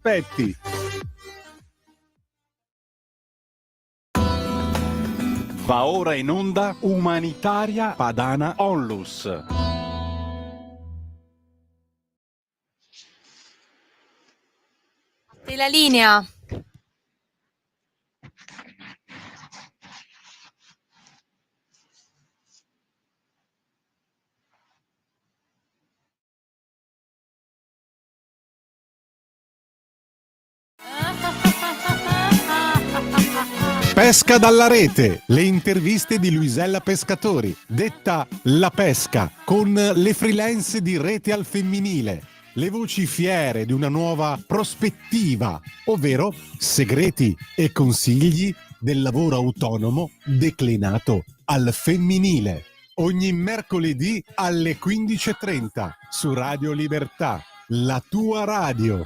aspetti. Va ora in onda Umanitaria Padana Onlus. Te la linea. Pesca dalla rete, le interviste di Luisella Pescatori, detta La Pesca, con le freelance di Rete al Femminile, le voci fiere di una nuova prospettiva, ovvero segreti e consigli del lavoro autonomo declinato al femminile. Ogni mercoledì alle 15:30 su Radio Libertà, la tua radio.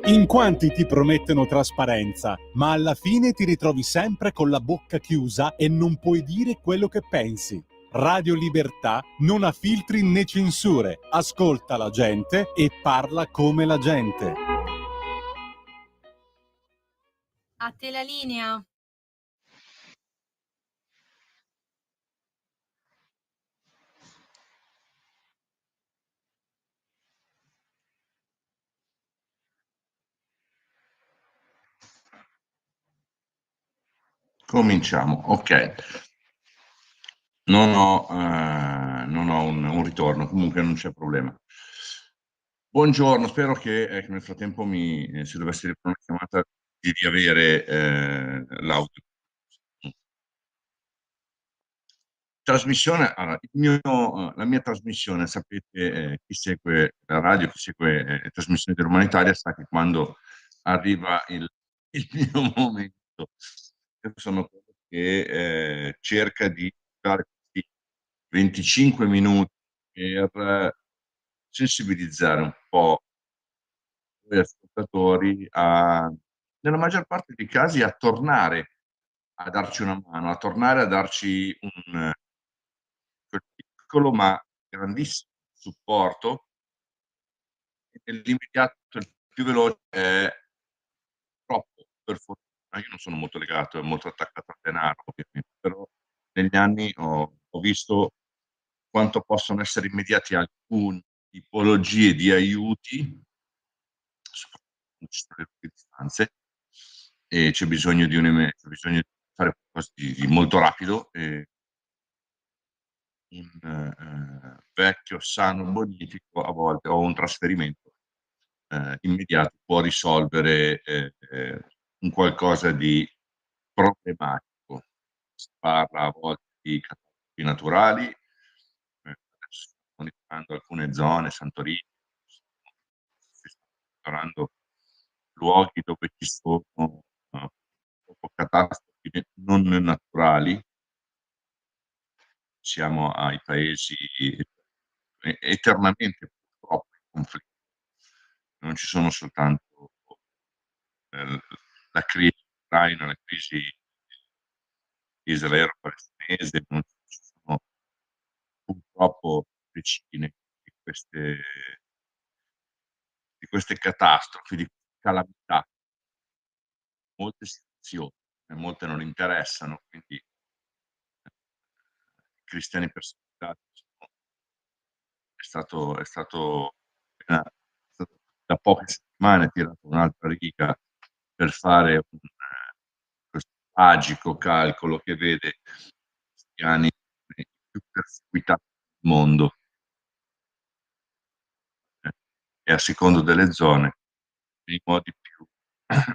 In quanti ti promettono trasparenza, ma alla fine ti ritrovi sempre con la bocca chiusa e non puoi dire quello che pensi. Radio Libertà non ha filtri né censure, ascolta la gente e parla come la gente. A te la linea. Cominciamo, ok. Non ho un ritorno, comunque non c'è problema. Buongiorno, spero che nel frattempo se dovesse arrivare una chiamata di riavere l'audio. Trasmissione, allora, la mia trasmissione, sapete, chi segue la radio, chi segue le trasmissioni dell'umanitaria sa che quando arriva il mio momento, io sono quello che cerca di dare questi 25 minuti per sensibilizzare un po' gli ascoltatori nella maggior parte dei casi, a tornare a darci una mano, a tornare a darci un quel piccolo ma grandissimo supporto. Nell'immediato, il più veloce è troppo, per fortuna. Io non sono molto legato e molto attaccato al denaro, ovviamente, però negli anni ho visto quanto possono essere immediati alcune tipologie di aiuti, soprattutto quando ci sono le lunghe distanze e c'è bisogno di fare qualcosa di molto rapido, e un vecchio sano bonifico a volte, o un trasferimento immediato, può risolvere un qualcosa di problematico. Si parla a volte di catastrofi naturali, adesso si stanno monitorando alcune zone, Santorini, si stanno monitorando luoghi dove ci sono catastrofi non naturali. Siamo ai paesi eternamente, purtroppo, in conflitto. Non ci sono soltanto la crisi ucraina, la crisi israelo-palestinese, non ci sono purtroppo decine di queste catastrofi, di calamità, molte situazioni, e molte non interessano, quindi i cristiani perseguitati è stato da poche settimane tirato un'altra riga per fare questo tragico calcolo che vede i cristiani più perseguitati del mondo, e a secondo delle zone, nei modi più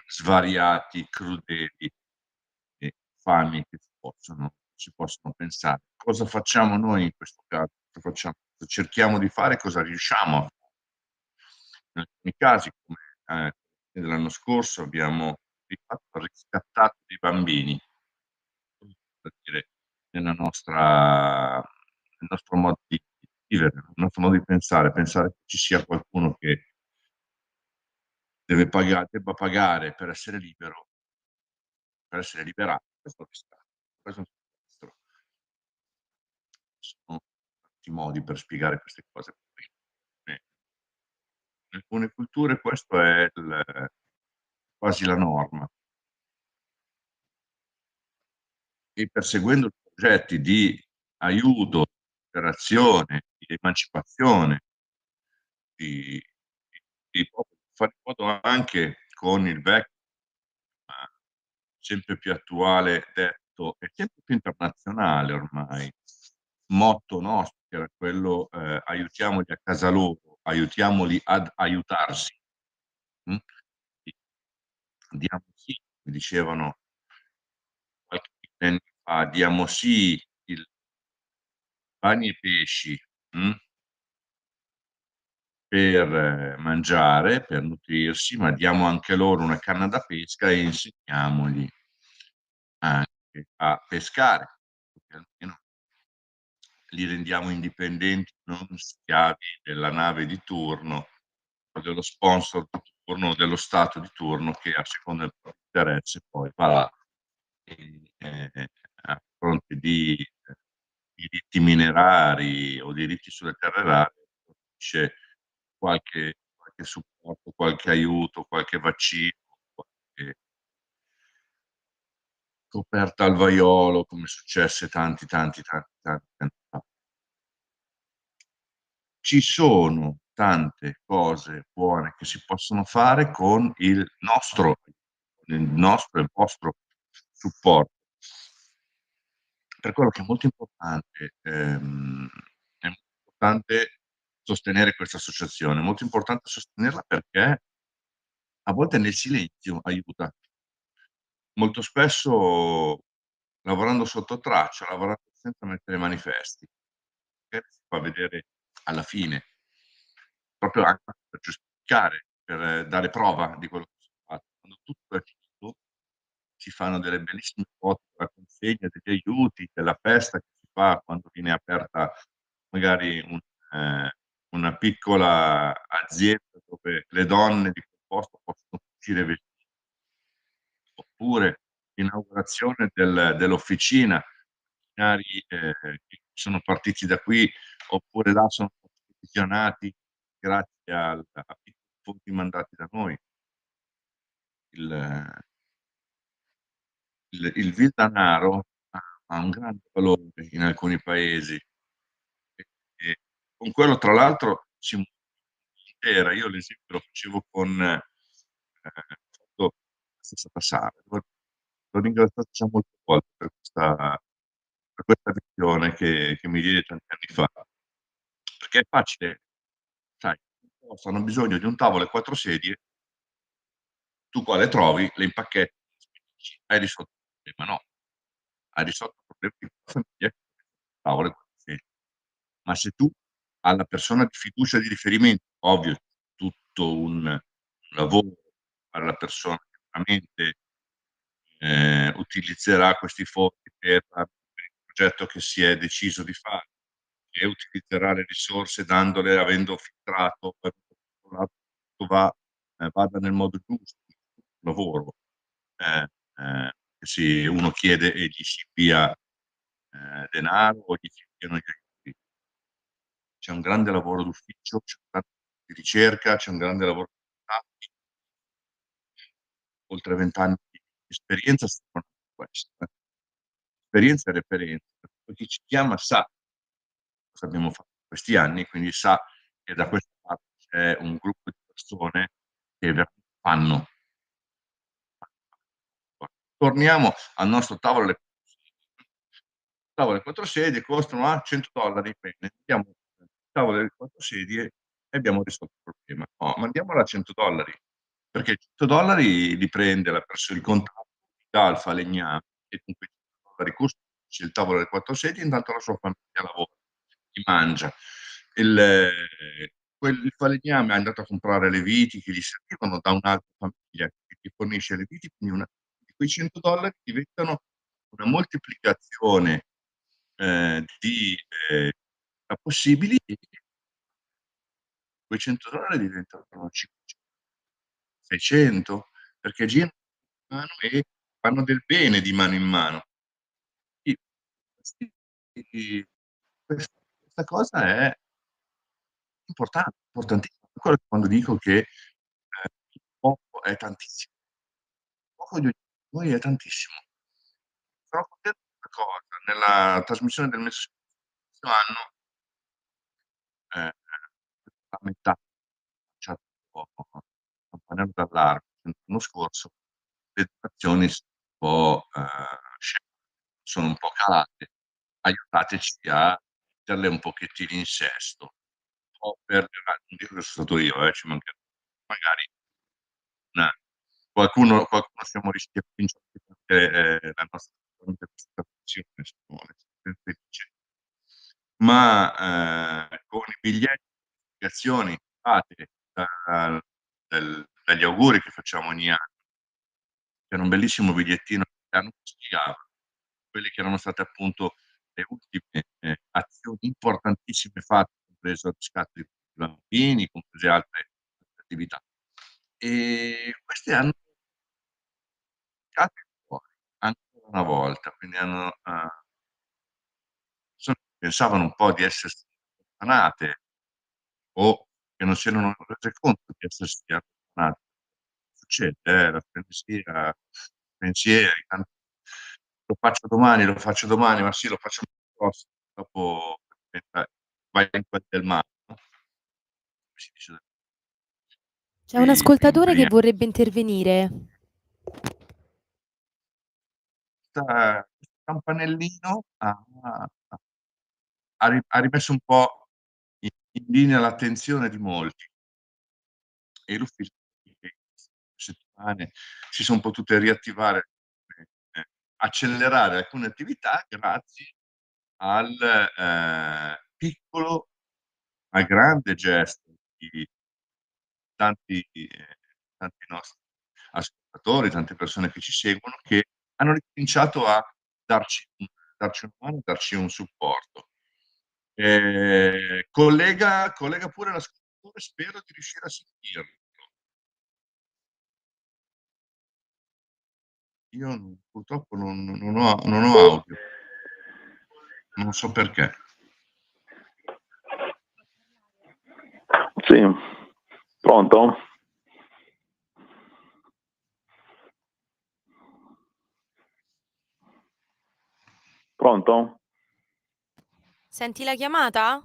svariati, crudeli e infami che si possono pensare. Cosa facciamo noi in questo caso? Cosa cerchiamo di fare? Cosa riusciamo a fare? In alcuni casi, come dell'anno scorso, abbiamo di fatto riscattato dei bambini, per dire, nel nostro modo di vivere, nel nostro modo di pensare che ci sia qualcuno che debba pagare per essere libero, per essere liberato. Questo è lo Stato. Questo è il nostro. Sono molti modi per spiegare queste cose. In alcune culture questo è quasi la norma. E perseguendo progetti di aiuto, cooperazione, di emancipazione di popoli, fare in modo anche con il vecchio, ma sempre più attuale detto e sempre più internazionale ormai, motto nostro che era quello aiutiamoli a casa loro, aiutiamoli ad aiutarsi. Diamo sì, mi dicevano qualche anni fa, diamo sì il pani e pesci, per mangiare, per nutrirsi, ma diamo anche loro una canna da pesca e insegniamogli anche a pescare, perché almeno li rendiamo indipendenti, non schiavi della nave di turno o dello sponsor di turno o dello Stato di turno che a seconda del proprio interesse poi va là e, a fronte di diritti minerari o diritti sulle terre rare fornisce qualche supporto, qualche aiuto, qualche vaccino, qualche coperta al vaiolo, come successe tanti anni fa. Ci sono tante cose buone che si possono fare con il nostro e il vostro supporto. Per quello che è molto importante, è molto importante sostenere questa associazione, è molto importante sostenerla perché a volte nel silenzio aiuta. Molto spesso lavorando sotto traccia, lavorando senza mettere manifesti, che si fa vedere alla fine, proprio anche per giustificare, per dare prova di quello che si fa. Quando tutto è finito, si fanno delle bellissime foto della consegna degli aiuti, della festa che si fa quando viene aperta magari una piccola azienda dove le donne di quel posto possono cucire vestiti, oppure l'inaugurazione dell'officina, macchinari che sono partiti da qui, oppure là sono stati visionati grazie a piccoli fondi mandati da noi. Il vil danaro ha un grande valore in alcuni paesi e con quello tra l'altro si intera. Io l'esempio lo facevo con la stessa Tassara. L'ho ringraziato già molte volte per questa visione che mi diede tanti anni fa. Perché è facile, sai, hanno bisogno di un tavolo e 4 sedie, tu qua le trovi, le impacchetti, hai risolto il problema. No, hai risolto il problema di quella famiglia, tavolo e 4 sedie. Ma se tu alla persona di fiducia di riferimento, ovvio, tutto un lavoro per la persona che veramente utilizzerà questi fondi per il progetto che si è deciso di fare e utilizzerà le risorse dandole, avendo filtrato per tutto vada nel modo giusto, il lavoro che uno chiede e gli si invia denaro o gli si inviano gli aiuti. C'è un grande lavoro d'ufficio, c'è un grande lavoro di ricerca, c'è un grande lavoro di contatti. Oltre 20 anni di esperienza servono per questo. Esperienza e referenza. Chi ci chiama sa cosa abbiamo fatto in questi anni, quindi sa che da questa parte c'è un gruppo di persone che veramente fanno. Torniamo al nostro tavolo. Le tavole 4 sedie costano a $100, bene, andiamo tavolo delle 4 sedie e abbiamo risolto il problema. No, mandiamola a $100, perché $100 li prende il contatto, li dà al falegname e con quei $100 costruisce il tavolo delle 4 sedie, intanto la sua famiglia lavora, li mangia. Il falegname è andato a comprare le viti che gli servivano da un'altra famiglia che gli fornisce le viti, quindi quei $100 diventano una moltiplicazione di possibili, e quei $100 diventano 500, 600, perché girano di mano e fanno del bene di mano in mano. Questi questa questa cosa è importante, importantissima. Quello quando dico che il poco è tantissimo. Il poco di ognuno di noi è tantissimo. Sono contento di una cosa, nella trasmissione del mese scorso anno, la metà, cioè un po' campanello d'allarme, l'anno scorso le dotazioni sono un po' calate, aiutateci a metterle un pochettino in sesto. O per non dico che sono stato io, ci mancherebbe. Magari una qualcuno siamo riusciti a convincere perché, la nostra trasmissione ma, con i biglietti azioni fatte dagli auguri che facciamo ogni anno. C'era un bellissimo bigliettino che spiegava quelle che erano state appunto le ultime, azioni importantissime fatte, compreso il riscatto di bambini, comprese altre attività. Questi hanno tirato fuori ancora una volta, quindi hanno persone che pensavano un po' di essersi allontanate o che non si erano rese conto di essersi allontanate. Succede, la frenesia, pensieri, lo faccio domani, ma sì, lo faccio l'anno prossimo, dopo diventa vai in quel del mare, no, come si dice C'è un qui in ascoltatore che Umbria. vorrebbe intervenire. Questo campanellino ha rimesso un po' in linea l'attenzione di molti e l'ufficio settimane si son potute riattivare, accelerare alcune attività grazie al, piccolo ma grande gesto di tanti nostri ascoltatori, tante persone che ci seguono, che hanno ricominciato a darci una mano, darci un supporto. Collega pure l'ascoltatore, spero di riuscire a sentirlo. Io purtroppo non ho audio. Non so perché. Sì, pronto? Pronto? Senti la chiamata?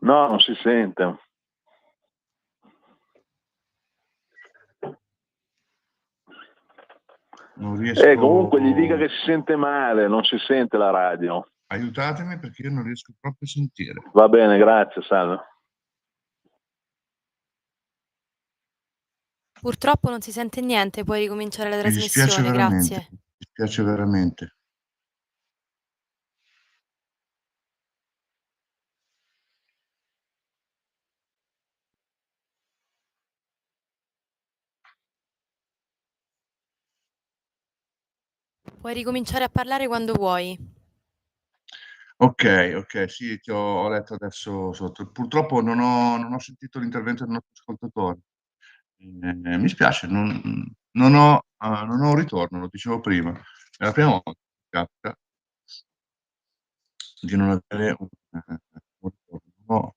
No, non si sente. Non riesco. Comunque gli dica che si sente male, non si sente la radio. Aiutatemi perché io non riesco proprio a sentire. Va bene, grazie, salve. Purtroppo non si sente niente, puoi ricominciare la Mi dispiace trasmissione, veramente, grazie. mi dispiace veramente. Puoi ricominciare a parlare quando vuoi. Okay, sì, ho letto adesso sotto. Purtroppo non ho sentito l'intervento del nostro ascoltatore. Mi spiace, non ho un ritorno, lo dicevo prima. È la prima volta che mi capita di non avere un ritorno.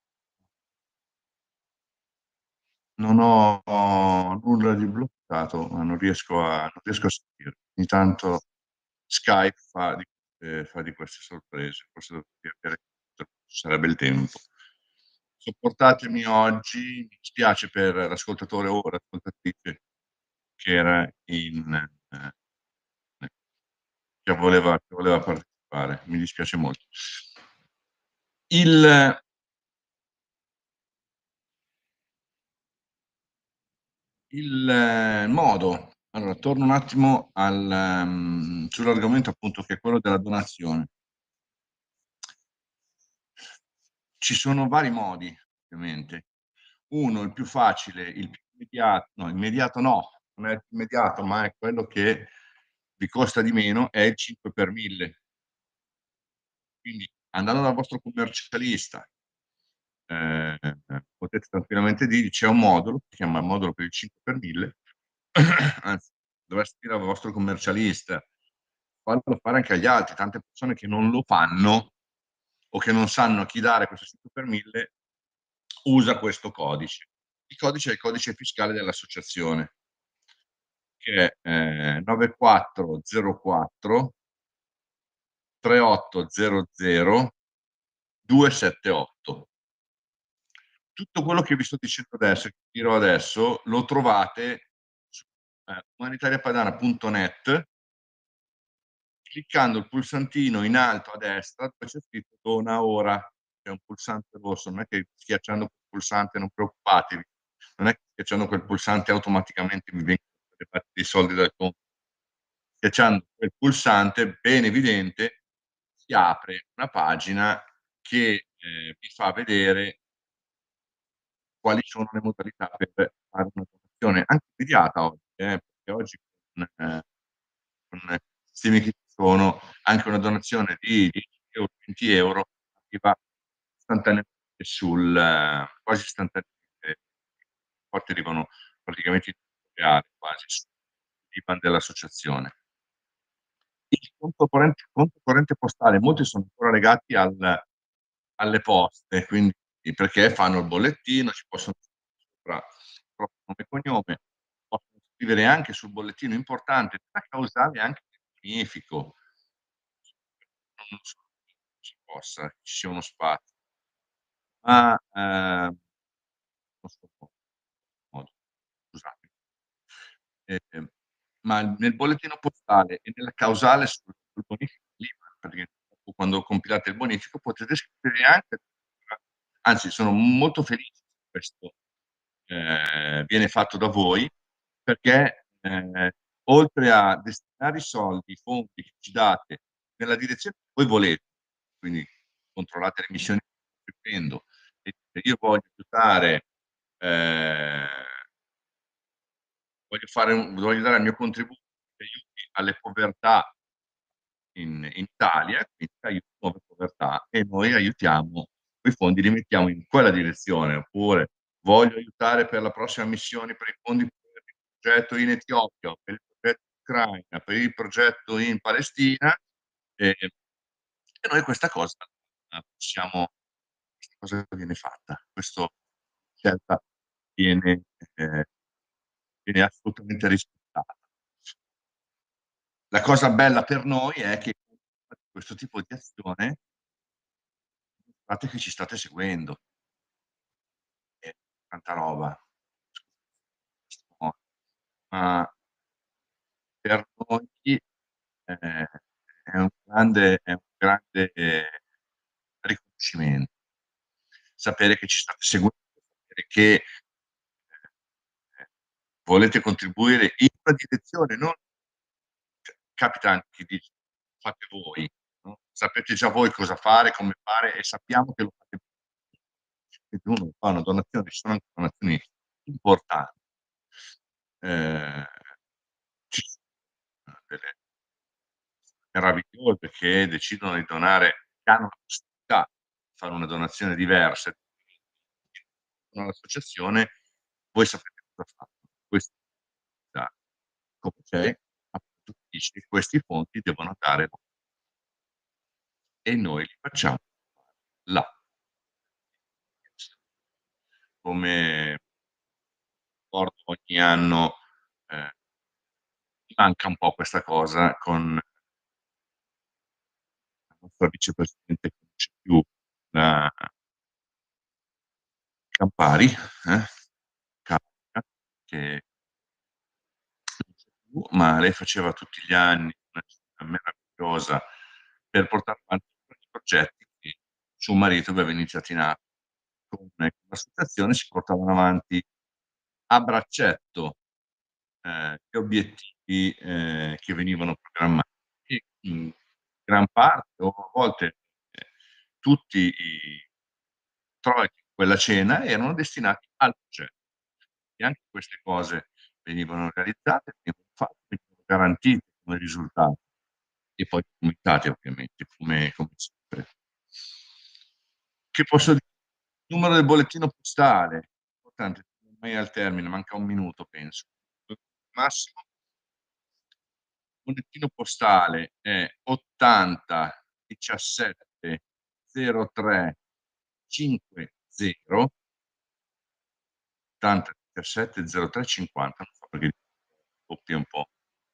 Non ho nulla di bloccato, ma non riesco a sentire. Ogni tanto Skype fa di queste sorprese, forse sarebbe il tempo. Sopportatemi oggi, mi dispiace per l'ascoltatore o l'ascoltatrice che era che voleva partecipare. Mi dispiace molto. Il modo allora torno un attimo sull'argomento appunto che è quello della donazione. Ci sono vari modi, ovviamente. Uno, il più facile, il più immediato no, non è il più immediato, ma è quello che vi costa di meno, è il 5 per 1000. Quindi andando dal vostro commercialista, ehm, potete tranquillamente dirgli: "C'è un modulo", si chiama modulo per il 5 per 1000, anzi dovreste dire al vostro commercialista, farlo fare anche agli altri, tante persone che non lo fanno o che non sanno a chi dare questo 5 per 1000, usa questo codice. Il codice è il codice fiscale dell'associazione, che è 9404 3800 278. Tutto quello che vi sto dicendo adesso, che dirò adesso, lo trovate su umanitariapadana.net, cliccando il pulsantino in alto a destra dove c'è scritto dona ora. C'è un pulsante rosso, non è che schiacciando quel pulsante, non preoccupatevi, non è che schiacciando quel pulsante automaticamente vi vengono dei soldi dal conto. Schiacciando quel pulsante, ben evidente, si apre una pagina che vi fa vedere quali sono le modalità per fare una donazione anche immediata oggi, perché oggi con i sistemi che ci sono, anche una donazione di 10 €, 20 € arriva istantaneamente quasi istantaneamente, i supporti arrivano praticamente in tempo reale quasi sul IBAN dell'associazione. Il conto corrente postale, molti sono ancora legati alle poste, quindi perché fanno il bollettino, ci possono sopra proprio nome e cognome, possono scrivere anche sul bollettino importante, da causale anche del bonifico. Non so ci possa, ci sia uno spazio, ma non so modo, scusate. Ma nel bollettino postale e nella causale sul bonifico dell'IBAN, perché quando compilate il bonifico potete scrivere anche, anzi sono molto felice che questo viene fatto da voi, perché oltre a destinare i soldi, i fondi che ci date nella direzione che voi volete, quindi controllate le missioni che sto scrivendo, e dite io voglio aiutare, voglio dare il mio contributo che aiuti alle povertà in Italia, quindi aiuto nuove povertà, e noi aiutiamo, quei fondi li mettiamo in quella direzione. Oppure voglio aiutare per la prossima missione, per i fondi per il progetto in Etiopia, per il progetto in Ucraina, per il progetto in Palestina, e noi questa cosa possiamo, questa cosa viene fatta, questo scelta viene ehm, viene assolutamente rispettata. La cosa bella per noi è che questo tipo di azione fate che ci state seguendo. Tanta roba. Ma per noi, è un grande riconoscimento. Sapere che ci state seguendo, sapere che, volete contribuire in una direzione, non capita anche chi dice: "Fate voi", no, sapete già voi cosa fare, come fare, e sappiamo che lo fate. Quindi uno fa una donazione, ci sono anche donazioni importanti. Ehm, ci sono delle meravigliose che decidono di donare, che hanno la possibilità di fare una donazione diversa all'associazione, voi sapete cosa fanno. Questi come c'è, appunto, dice che questi fondi devono andare e noi li facciamo là. Come ricordo ogni anno, mi manca un po' questa cosa con la nostra vicepresidente che non c'è più, la Campari, Carola, che non c'è più, ma lei faceva tutti gli anni una gita meravigliosa per portare avanti i progetti che suo marito aveva iniziato in Africa. Con l'associazione si portavano avanti a braccetto gli obiettivi che venivano programmati, e in gran parte o a volte tutti i introiti di quella cena erano destinati al progetto. E anche queste cose venivano realizzate, venivano fatte, venivano garantite come risultati e poi documentate ovviamente come sempre. Che posso dire? Il numero del bollettino postale, importante, ormai al termine, manca 1 minuto penso. Massimo bollettino postale è 80 17 03 50 80 17 03 50, non so perché doppia un po',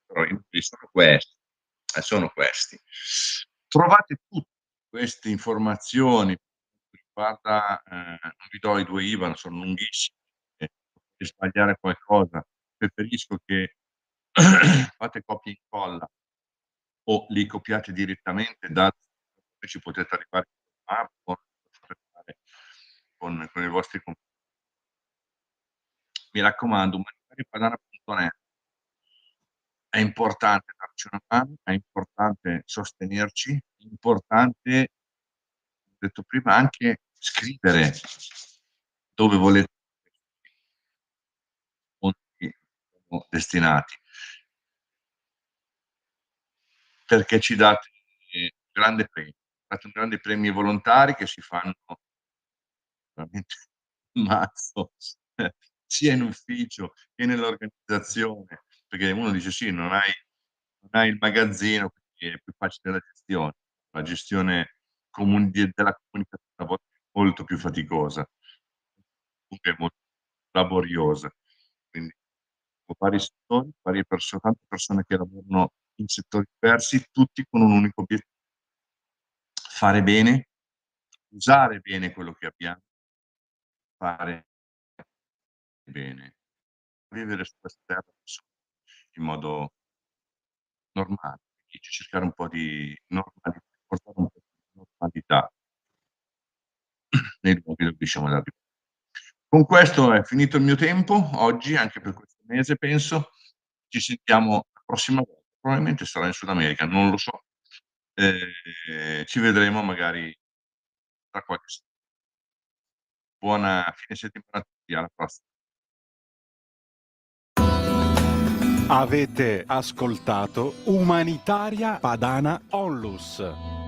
però i numeri sono questi. Trovate tutte queste informazioni, riguarda, non vi do i 2 IBAN, sono lunghissimi, potete sbagliare qualcosa, preferisco che fate copia e incolla o li copiate direttamente da ci potete arrivare con smartphone, potete fare con i vostri mi raccomando, humanitariapadana.net. È importante darci una mano, è importante sostenerci, è importante, ho detto prima, anche scrivere dove volete fondi sono destinati, perché ci date grande premio. Date un grande premio ai volontari che si fanno veramente un mazzo, sia in ufficio che nell'organizzazione, perché uno dice: "Sì, non hai il magazzino, quindi è più facile la gestione". La gestione della comunicazione a volte è molto più faticosa, comunque è molto laboriosa. Quindi ho vari settori, tante persone che lavorano in settori diversi, tutti con un unico obiettivo: fare bene, usare bene quello che abbiamo, fare bene, vivere su questa terra in modo normale, quindi cercare un po' di portare un po' di normalità nei luoghi dove riusciamo ad arrivare. Con questo è finito il mio tempo oggi, anche per questo mese penso. Ci sentiamo la prossima volta, probabilmente sarà in Sud America, non lo so. Ci vedremo magari tra qualche buona fine settimana a tutti, alla prossima. Avete ascoltato Umanitaria Padana Onlus.